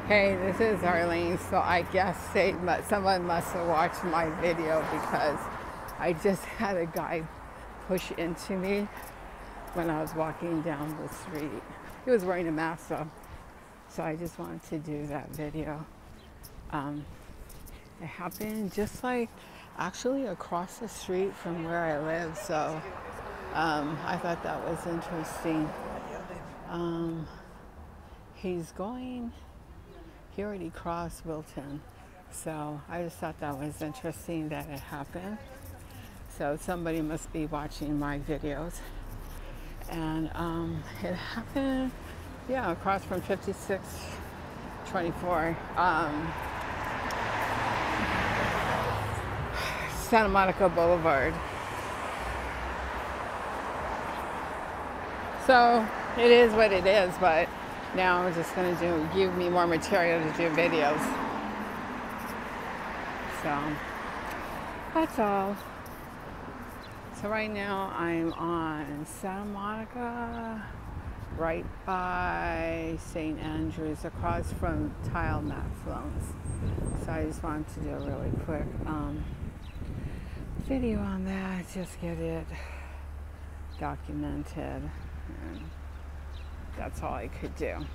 Hey, this is Arlene. So I guess someone must have watched my video because I just had a guy push into me when I was walking down the street. He was wearing a mask though, so I just wanted to do that video. It happened just like actually across the street from where I live, so I thought that was interesting. He already crossed Wilton, so I just thought that was interesting that it happened. So somebody must be watching my videos. And it happened, yeah, across from 5624, Santa Monica Boulevard. So it is what it is, but now I'm just going to give me more material to do videos. So that's all. So right now I'm on Santa Monica, right by St. Andrews, across from Tile Mat Flones. So I just wanted to do a really quick video on that, just get it documented, and that's all I could do.